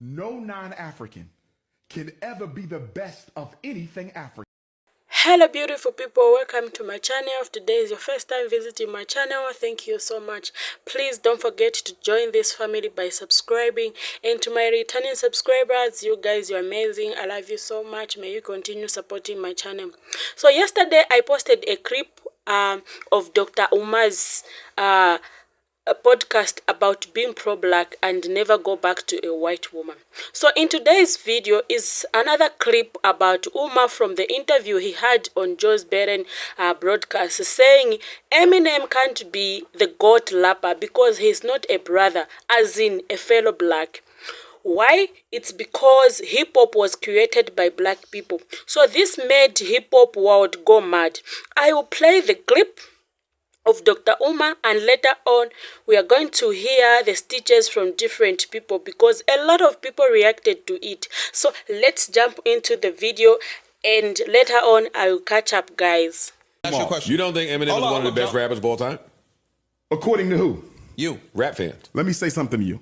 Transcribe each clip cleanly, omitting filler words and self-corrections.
No non-African can ever be the best of anything African. Hello beautiful people, welcome to my channel. If today is your first time visiting my channel, thank you so much. Please don't forget to join this family by subscribing, and to my returning subscribers, you guys, you're amazing. I love you so much. May you continue supporting my channel. So yesterday I posted a clip of Dr. Umar's a podcast about being pro-black and never go back to a white woman. So in today's video is another clip about Umar from the interview he had on Joe Biden broadcast, saying Eminem can't be the GOAT rapper because he's not a brother, as in a fellow black. Why? It's because hip-hop was created by black people. So this made hip-hop world go mad. I will play the clip of Dr. Umar, and later on we are going to hear the stitches from different people because a lot of people reacted to it. So let's jump into the video, and later on I will catch up, guys. Ask you a question. You don't think Eminem is one of the best rappers of all time? According to who? You. Rap fans. Let me say something to you,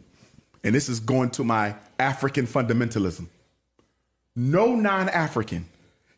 and this is going to my African fundamentalism. No non-African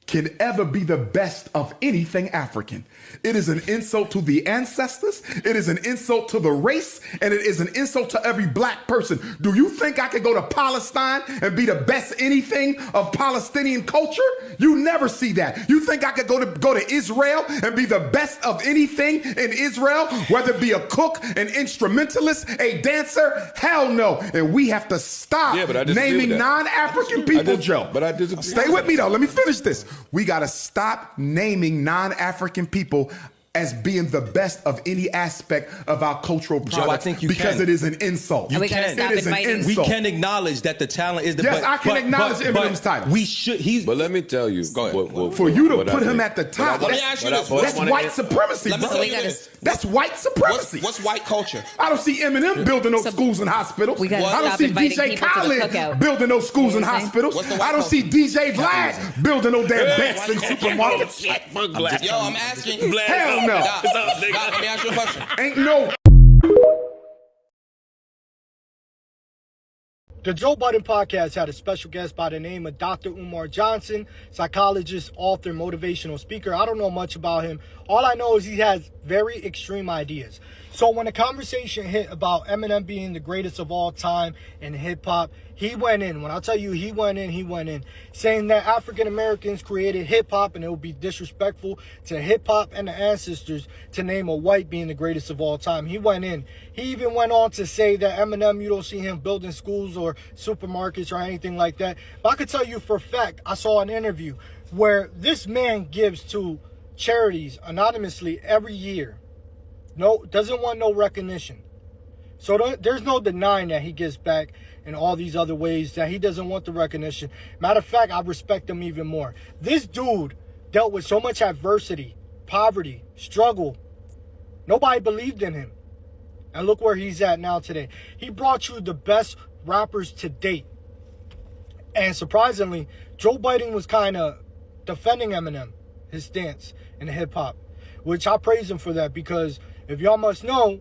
can ever be the best of anything African. It is an insult to the ancestors, it is an insult to the race, and it is an insult to every black person. Do you think I could go to Palestine and be the best anything of Palestinian culture? You never see that. You think I could go to Israel and be the best of anything in Israel, whether it be a cook, an instrumentalist, a dancer? Hell no. And we have to stop naming non-African people, Joe. But I disagree. Stay with me though, let me finish this. We got to stop naming non-African people as being the best of any aspect of our cultural product. Joe, I think you because can. it is an insult. You we gotta can. stop It is an inviting. We insult. can acknowledge that the talent is the Yes, but, I can acknowledge Eminem's title. We should. But let me tell you. Go ahead. For you to put him at the top, Let me ask you this. that's white supremacy, Let me bro. tell you this. That's white supremacy. What's white culture? I don't see Eminem building those schools and hospitals. We gotta I don't stop see inviting DJ people to the Khaled cookout. building those schools and You know what I'm saying? hospitals. What's the white I don't see DJ Vlad building no damn banks and supermarkets. Yo, I'm asking. Hell no. Doc, let me ask you a question. Ain't no. The Joe Budden podcast had a special guest by the name of Dr. Umar Johnson, psychologist, author, motivational speaker. I don't know much about him. All I know is he has very extreme ideas. So when the conversation hit about Eminem being the greatest of all time in hip-hop, he went in. When I tell you he went in, saying that African Americans created hip-hop and it would be disrespectful to hip-hop and the ancestors to name a white being the greatest of all time. He went in. He even went on to say that Eminem, you don't see him building schools or supermarkets or anything like that. But I could tell you for a fact, I saw an interview where this man gives to charities anonymously every year. No, doesn't want no recognition. So there's no denying that he gives back in all these other ways, that he doesn't want the recognition. Matter of fact, I respect him even more. This dude dealt with so much adversity, poverty, struggle. Nobody believed in him. And look where he's at now today. He brought you the best rappers to date. And surprisingly, Joe Biden was kind of defending Eminem, his stance in hip-hop, which I praise him for that, because if y'all must know,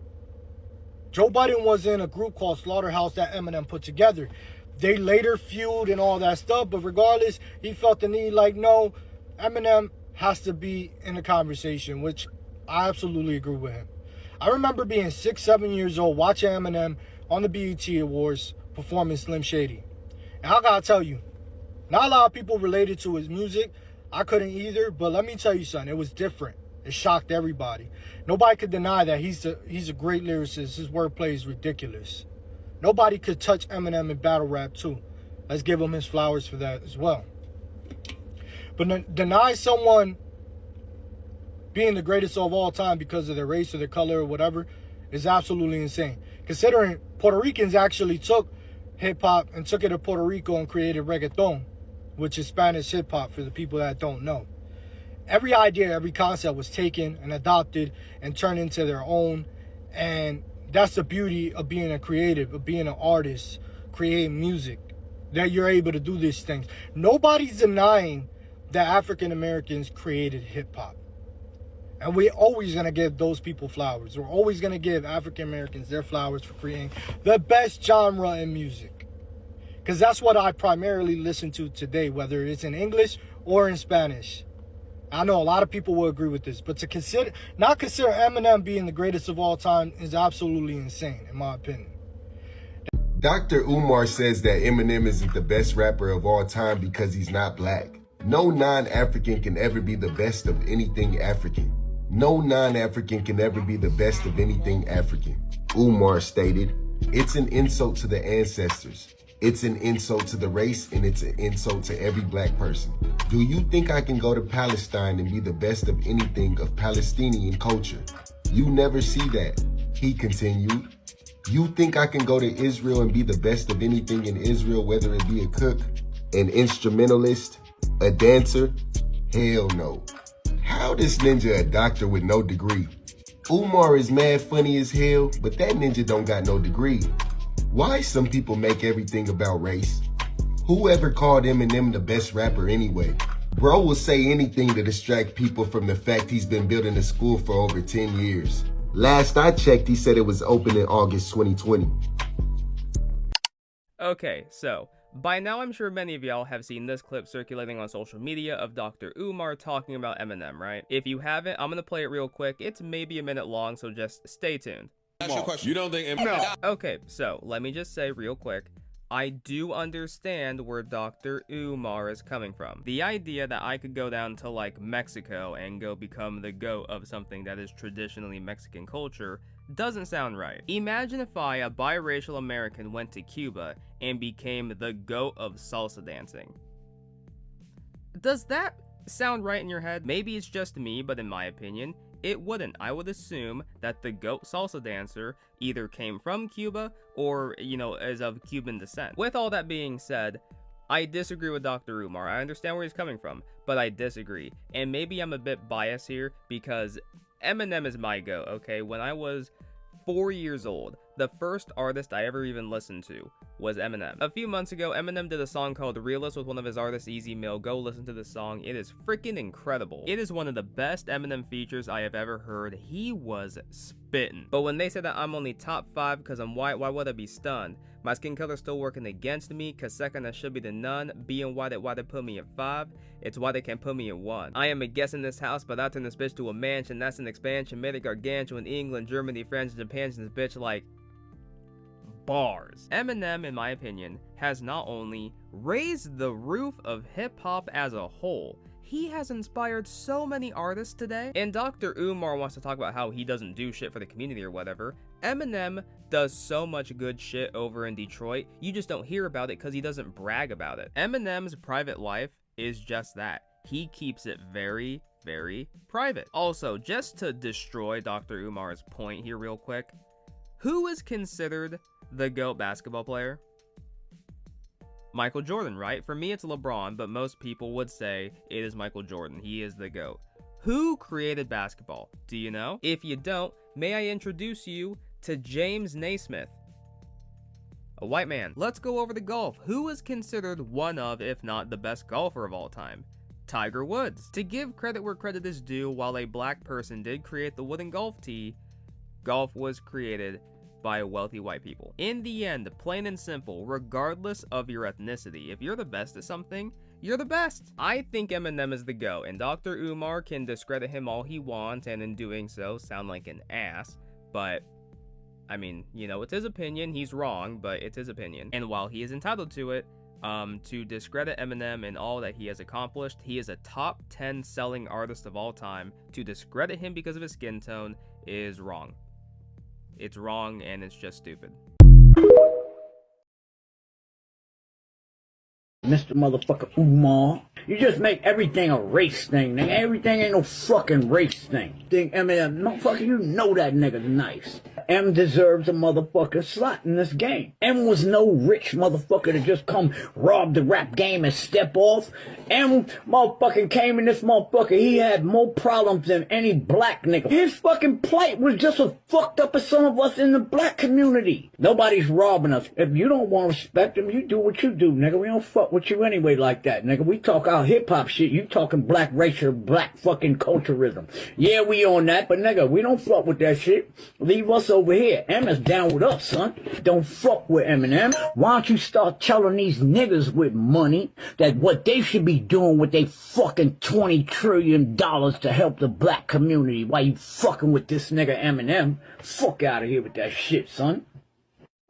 Joe Biden was in a group called Slaughterhouse that Eminem put together. They later feuded and all that stuff, but regardless, he felt the need like, no, Eminem has to be in the conversation, which I absolutely agree with him. I remember being 6, 7 years old watching Eminem on the BET Awards performing Slim Shady. And I gotta tell you, not a lot of people related to his music. I couldn't either, but let me tell you something, it was different. It shocked everybody. Nobody could deny that he's a great lyricist. His wordplay is ridiculous. Nobody could touch Eminem in battle rap too. Let's give him his flowers for that as well. But deny someone being the greatest of all time because of their race or their color or whatever is absolutely insane. Considering Puerto Ricans actually took hip-hop and took it to Puerto Rico and created reggaeton, which is Spanish hip-hop for the people that don't know. Every idea, every concept was taken and adopted and turned into their own. And that's the beauty of being a creative, of being an artist, creating music, that you're able to do these things. Nobody's denying that African Americans created hip hop. And we're always going to give those people flowers. We're always going to give African Americans their flowers for creating the best genre in music. because that's what I primarily listen to today, whether it's in English or in Spanish. I know a lot of people will agree with this, but to not consider Eminem being the greatest of all time is absolutely insane, in my opinion. Dr. Umar says that Eminem isn't the best rapper of all time because he's not black. No non-African can ever be the best of anything African. No non-African can ever be the best of anything African. Umar stated, "It's an insult to the ancestors. It's an insult to the race, and it's an insult to every black person. Do you think I can go to Palestine and be the best of anything of Palestinian culture? You never see that." He continued, "You think I can go to Israel and be the best of anything in Israel, whether it be a cook, an instrumentalist, a dancer? Hell no. How this ninja a doctor with no degree? Umar is mad funny as hell, but that ninja don't got no degree. Why some people make everything about race? Whoever called Eminem the best rapper anyway? Bro will say anything to distract people from the fact he's been building a school for over 10 years. Last I checked, he said it was open in August 2020. Okay, so, by now I'm sure many of y'all have seen this clip circulating on social media of Dr. Umar talking about Eminem, right? If you haven't, I'm gonna play it real quick. It's maybe a minute long, so just stay tuned. Ask your question. You don't think Eminem? Okay, so let me just say real quick, I do understand where Dr. Umar is coming from. The idea that I could go down to like Mexico and go become the GOAT of something that is traditionally Mexican culture doesn't sound right. Imagine if I, a biracial American, went to Cuba and became the GOAT of salsa dancing. Does that sound right in your head? Maybe it's just me, but in my opinion, it wouldn't. I would assume that the GOAT salsa dancer either came from Cuba or, you know, is of Cuban descent. With all that being said, I disagree with Dr. Umar. I understand where he's coming from, but I disagree. And maybe I'm a bit biased here because Eminem is my GOAT, okay? When I was 4 years old, the first artist I ever even listened to was Eminem. A few months ago, Eminem did a song called Realist with one of his artists, Easy Mill. Go listen to the song. It is freaking incredible. It is one of the best Eminem features I have ever heard. He was spitting. But when they say that I'm only top 5 because I'm white, why would I be stunned? My skin color still working against me, cause second I should be the none. Being white, why they put me at 5? It's why they can't put me at 1. I am a guest in this house, but I turn this bitch to a mansion. That's an expansion. Made it gargantuan. England, Germany, France, Japan, this bitch like bars. Eminem, in my opinion, has not only raised the roof of hip-hop as a whole, he has inspired so many artists today. And Dr. Umar wants to talk about how he doesn't do shit for the community or whatever. Eminem does so much good shit over in Detroit, you just don't hear about it because he doesn't brag about it. Eminem's private life is just that. He keeps it very, very private. Also, just to destroy Dr. Umar's point here real quick, who is considered the GOAT basketball player? Michael Jordan, right? For me, it's LeBron, but most people would say it is Michael Jordan. He is the GOAT. Who created basketball? Do you know? If you don't, may I introduce you to James Naismith, a white man. Let's go over the golf. Who is considered one of, if not the best golfer of all time? Tiger Woods. To give credit where credit is due, while a black person did create the wooden golf tee, golf was created by wealthy white people. In the end, plain and simple, regardless of your ethnicity, if you're the best at something, you're the best. I think Eminem is the GOAT, and Dr. Umar can discredit him all he wants, and in doing so, sound like an ass, but I mean, you know, it's his opinion. He's wrong, but it's his opinion. And while he is entitled to it, to discredit Eminem and all that he has accomplished, he is a top 10 selling artist of all time. To discredit him because of his skin tone is wrong. It's wrong, and it's just stupid. Mr. Motherfucker Umar. You just make everything a race thing, nigga. Everything ain't no fucking race thing. Think Eminem, motherfucker, you know that nigga nice. M deserves a motherfucker slot in this game. M was no rich motherfucker to just come rob the rap game and step off. M motherfucking came in this motherfucker. He had more problems than any black nigga. His fucking plight was just as fucked up as some of us in the black community. Nobody's robbing us. If you don't want to respect him, you do what you do, nigga. We don't fuck with you anyway like that, nigga. We talk our hip-hop shit. You talking black racial, black fucking culturism. Yeah, we on that, but nigga, we don't fuck with that shit. Leave us over here. Em's down with us, son. Don't fuck with Eminem. Why don't you start telling these niggas with money that what they should be doing with they fucking $20 trillion to help the black community while you fucking with this nigga Eminem? Fuck out of here with that shit, son.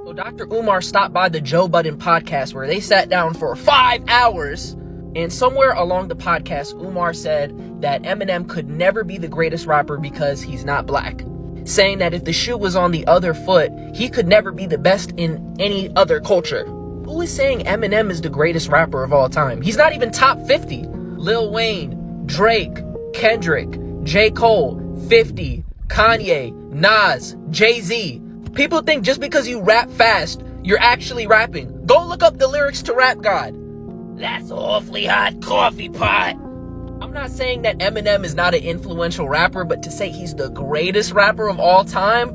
So Dr. Umar stopped by the Joe Budden podcast where they sat down for 5 hours. And somewhere along the podcast, Umar said that Eminem could never be the greatest rapper because he's not black. Saying that if the shoe was on the other foot, he could never be the best in any other culture. Who is saying Eminem is the greatest rapper of all time? He's not even top 50. Lil Wayne, Drake, Kendrick, J. Cole, 50, Kanye, Nas, Jay-Z. People think just because you rap fast, you're actually rapping. Go look up the lyrics to Rap God. That's awfully hot coffee pot. I'm not saying that Eminem is not an influential rapper, but to say he's the greatest rapper of all time,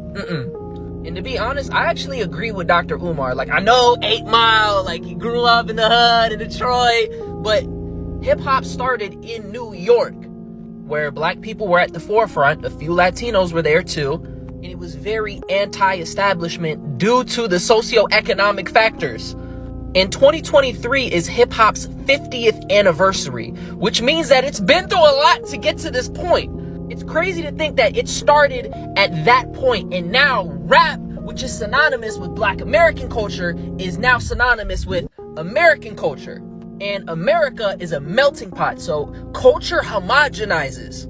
And to be honest, I actually agree with Dr. Umar. Like, I know 8 Mile, like, he grew up in the hood in Detroit, but hip-hop started in New York, where black people were at the forefront. A few Latinos were there too, and it was very anti-establishment due to the socioeconomic factors. And 2023 is hip-hop's 50th anniversary, which means that it's been through a lot to get to this point. It's crazy to think that it started at that point, and now rap, which is synonymous with Black American culture, is now synonymous with American culture. And America is a melting pot, so culture homogenizes.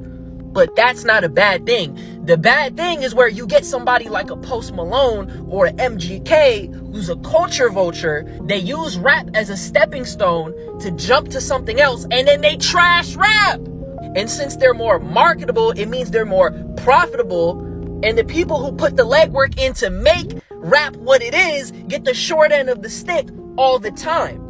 But that's not a bad thing. The bad thing is where you get somebody like a Post Malone or an MGK who's a culture vulture. They use rap as a stepping stone to jump to something else, and then they trash rap. And since they're more marketable, it means they're more profitable. And the people who put the legwork in to make rap what it is get the short end of the stick all the time.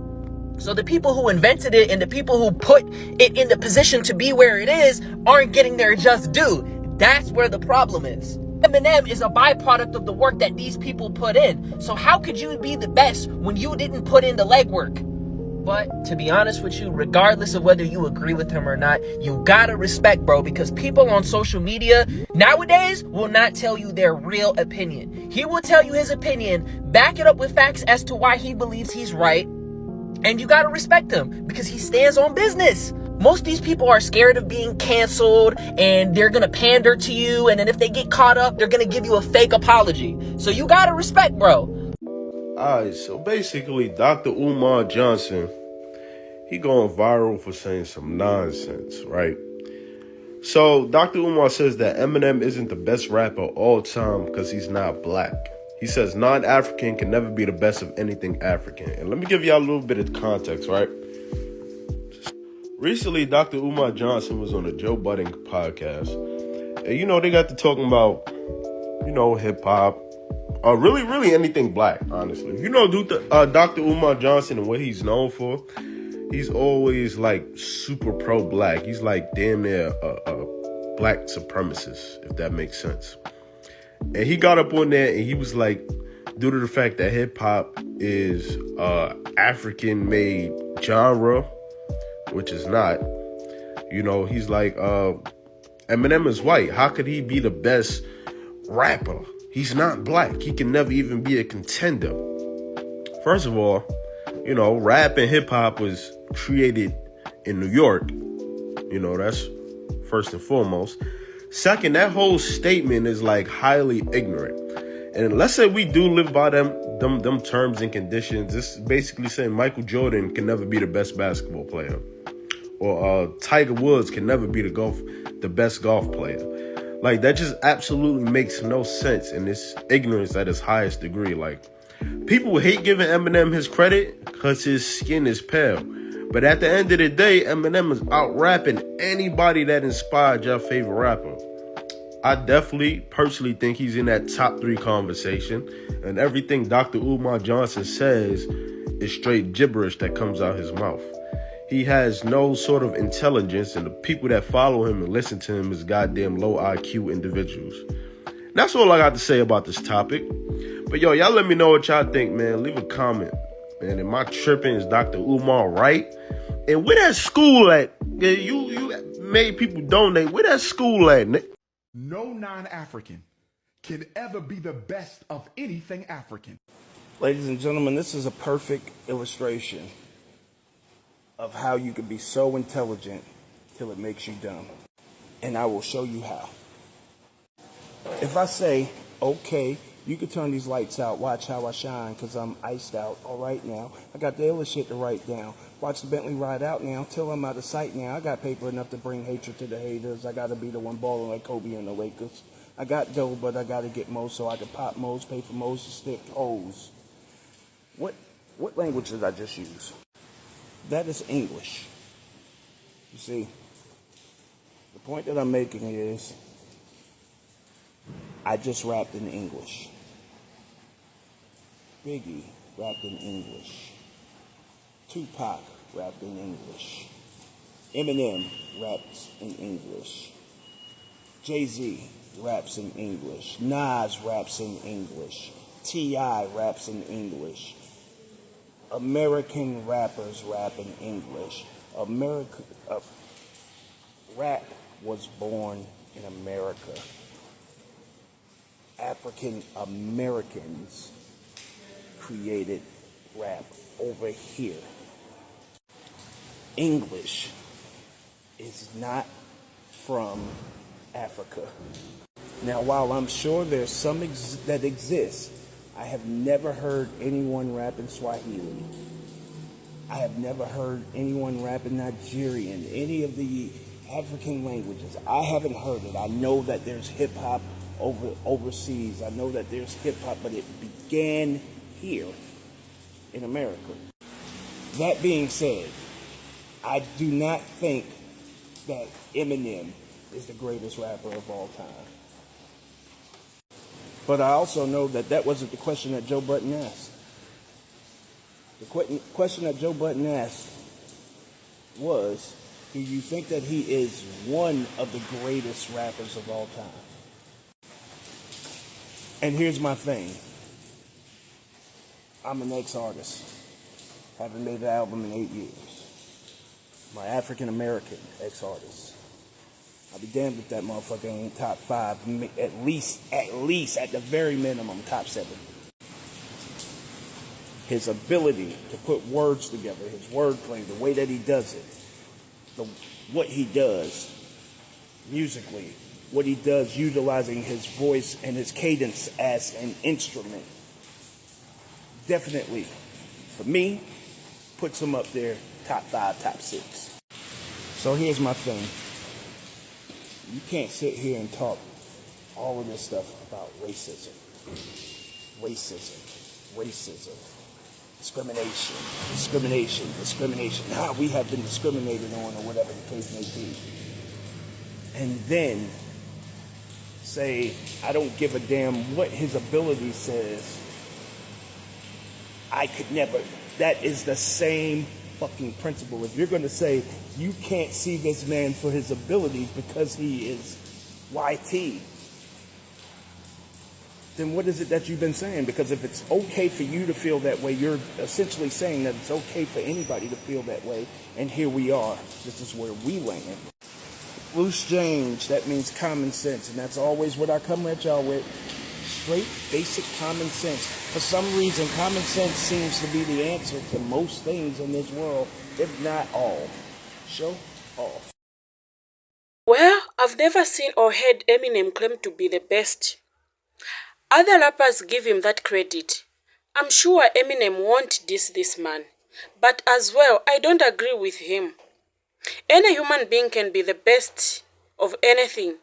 So the people who invented it and the people who put it in the position to be where it is aren't getting their just due. That's where the problem is. Eminem is a byproduct of the work that these people put in. So how could you be the best when you didn't put in the legwork? But to be honest with you, regardless of whether you agree with him or not, you gotta respect, bro, because people on social media nowadays will not tell you their real opinion. He will tell you his opinion, back it up with facts as to why he believes he's right. And you gotta respect him because he stands on business. Most of these people are scared of being canceled and they're gonna pander to you. And then if they get caught up, they're gonna give you a fake apology. So you gotta respect, bro. Alright, so basically Dr. Umar Johnson, he going viral for saying some nonsense, right? So Dr. Umar says that Eminem isn't the best rapper of all time because he's not black. He says non-African can never be the best of anything African. And let me give y'all a little bit of context, right? Recently, Dr. Umar Johnson was on the Joe Budden podcast. And, they got to talking about, hip-hop. Really anything black, honestly. Dr. Umar Johnson and what he's known for, he's always, super pro-black. He's, damn near a black supremacist, if that makes sense. And he got up on there and he was like, due to the fact that hip-hop is African-made genre, which is not, he's like, Eminem is white. How could he be the best rapper? He's not black. He can never even be a contender. First of all, rap and hip-hop was created in New York. That's first and foremost. Second, that whole statement is highly ignorant. And let's say we do live by them terms and conditions. This is basically saying Michael Jordan can never be the best basketball player. Or Tiger Woods can never be the best golf player. That just absolutely makes no sense. And it's ignorance at its highest degree. People hate giving Eminem his credit because his skin is pale. But at the end of the day, Eminem is out rapping anybody that inspired your favorite rapper. I definitely, personally think he's in that top 3 conversation. And everything Dr. Umar Johnson says is straight gibberish that comes out his mouth. He has no sort of intelligence, and the people that follow him and listen to him is goddamn low IQ individuals. That's all I got to say about this topic. But y'all let me know what y'all think, man. Leave a comment. Man, am I tripping? Is Dr. Umar right? And where that school at? You made people donate. Where that school at, Nick? No non-African can ever be the best of anything African. Ladies and gentlemen, this is a perfect illustration of how you can be so intelligent till it makes you dumb. And I will show you how. If I say, okay, you can turn these lights out, watch how I shine, because I'm iced out. All right now, I got the illest shit to write down. Watch the Bentley ride out now, till I'm out of sight now. I got paper enough to bring hatred to the haters. I got to be the one balling like Kobe and the Lakers. I got dough, but I got to get Mo's so I can pop Mo's, pay for Mo's to stick hoes. What language did I just use? That is English. You see, the point that I'm making is I just rapped in English. Biggie rapped in English. Tupac rapped in English. Eminem raps in English. Jay-Z raps in English. Nas raps in English. T.I. raps in English. American rappers rap in English. Rap was born in America. African Americans created rap over here. English is not from Africa. Now, while I'm sure there's some that exist, I have never heard anyone rap in Swahili. I have never heard anyone rap in Nigerian, any of the African languages. I haven't heard it. I know that there's hip-hop overseas. I know that there's hip-hop, but it began here in America. That being said, I do not think that Eminem is the greatest rapper of all time. But I also know that that wasn't the question that Joe Budden asked. The question that Joe Budden asked was, do you think that he is one of the greatest rappers of all time? And here's my thing. I'm an ex-artist. Haven't made an album in 8 years. My African-American ex-artist. I'll be damned if that motherfucker ain't top 5, at least, at the very minimum, top 7. His ability to put words together, his wordplay, the way that he does it, what he does musically, what he does utilizing his voice and his cadence as an instrument, definitely, for me, puts him up there, top 5, top 6. So here's my thing. You can't sit here and talk all of this stuff about racism, discrimination. How we have been discriminated on or whatever the case may be. And then say, I don't give a damn what his ability says. I could never. That is the same fucking principle. If you're going to say you can't see this man for his abilities because he is YT, then what is it that you've been saying? Because if it's okay for you to feel that way, you're essentially saying that it's okay for anybody to feel that way. And here we are. This is where we land. Loose change, that means common sense. And that's always what I come at y'all with. Straight, basic common sense. For some reason, common sense seems to be the answer to most things in this world, if not all. Show off. Well, I've never seen or heard Eminem claim to be the best. Other rappers give him that credit. I'm sure Eminem won't diss this man. But as well, I don't agree with him. Any human being can be the best of anything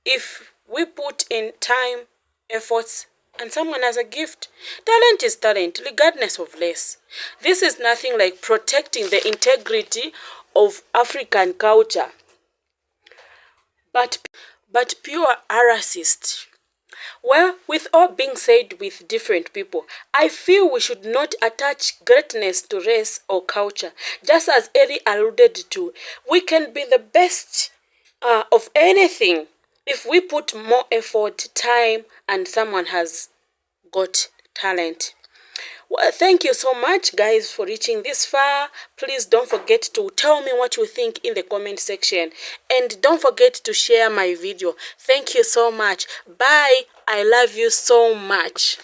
if we put in time, efforts, and someone has a gift. Talent is talent, regardless of race. This is nothing like protecting the integrity of African culture, but pure racist. Well, with all being said with different people, I feel we should not attach greatness to race or culture. Just as Eddie alluded to, we can be the best of anything if we put more effort, time, and someone has got talent. Well, thank you so much, guys, for reaching this far. Please don't forget to tell me what you think in the comment section. And don't forget to share my video. Thank you so much. Bye. I love you so much.